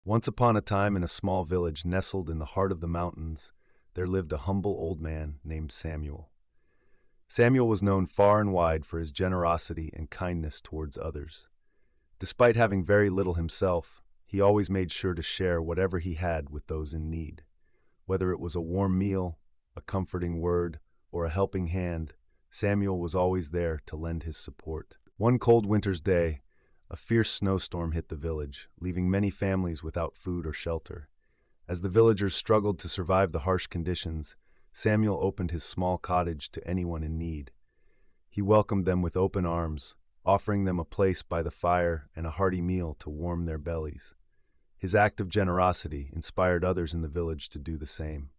Once upon a time, in a small village nestled in the heart of the mountains, there lived a humble old man named Samuel. Samuel was known far and wide for his generosity and kindness towards others. Despite having very little himself, he always made sure to share whatever he had with those in need. Whether it was a warm meal, a comforting word, or a helping hand, Samuel was always there to lend his support. One cold winter's day, a fierce snowstorm hit the village, leaving many families without food or shelter. As the villagers struggled to survive the harsh conditions, Samuel opened his small cottage to anyone in need. He welcomed them with open arms, offering them a place by the fire and a hearty meal to warm their bellies. His act of generosity inspired others in the village to do the same.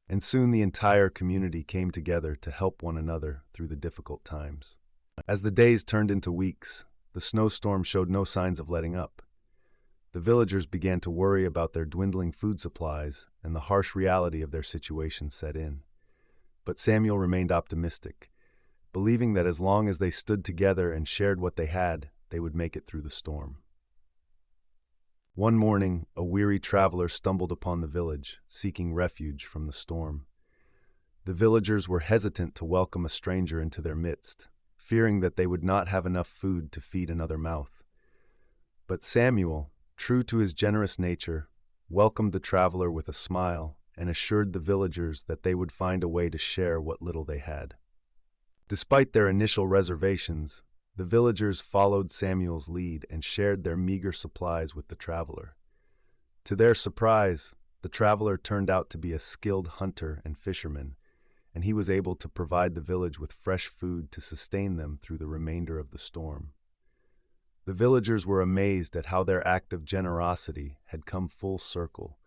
And soon the entire community came together to help one another through the difficult times. As the days turned into weeks, the snowstorm showed no signs of letting up. The villagers began to worry about their dwindling food supplies, and the harsh reality of their situation set in. But Samuel remained optimistic, believing that as long as they stood together and shared what they had, they would make it through the storm. One morning, a weary traveler stumbled upon the village, seeking refuge from the storm. The villagers were hesitant to welcome a stranger into their midst, fearing that they would not have enough food to feed another mouth. But Samuel, true to his generous nature, welcomed the traveler with a smile and assured the villagers that they would find a way to share what little they had. Despite their initial reservations, the villagers followed Samuel's lead and shared their meager supplies with the traveler. To their surprise, the traveler turned out to be a skilled hunter and fisherman, and he was able to provide the village with fresh food to sustain them through the remainder of the storm. The villagers were amazed at how their act of generosity had come full circle,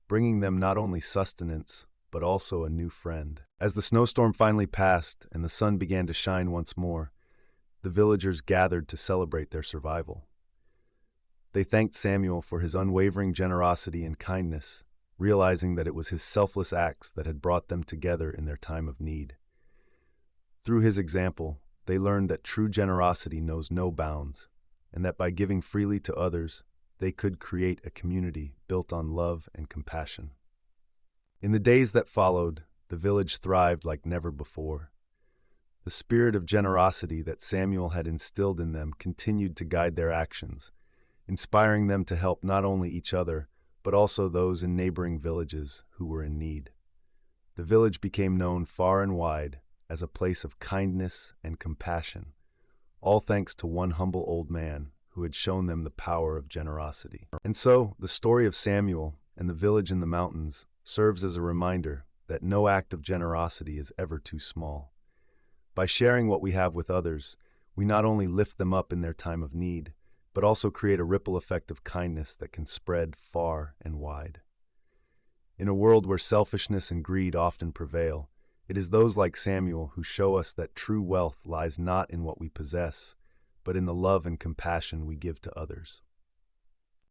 bringing them not only sustenance, but also a new friend. As the snowstorm finally passed and the sun began to shine once more, the villagers gathered to celebrate their survival. They thanked Samuel for his unwavering generosity and kindness, realizing that it was his selfless acts that had brought them together in their time of need. Through his example, they learned that true generosity knows no bounds, and that by giving freely to others, they could create a community built on love and compassion. In the days that followed, the village thrived like never before. The spirit of generosity that Samuel had instilled in them continued to guide their actions, inspiring them to help not only each other, but also those in neighboring villages who were in need. The village became known far and wide as a place of kindness and compassion, all thanks to one humble old man who had shown them the power of generosity. And so, the story of Samuel and the village in the mountains serves as a reminder that no act of generosity is ever too small. By sharing what we have with others, we not only lift them up in their time of need, but also create a ripple effect of kindness that can spread far and wide. In a world where selfishness and greed often prevail, it is those like Samuel who show us that true wealth lies not in what we possess, but in the love and compassion we give to others.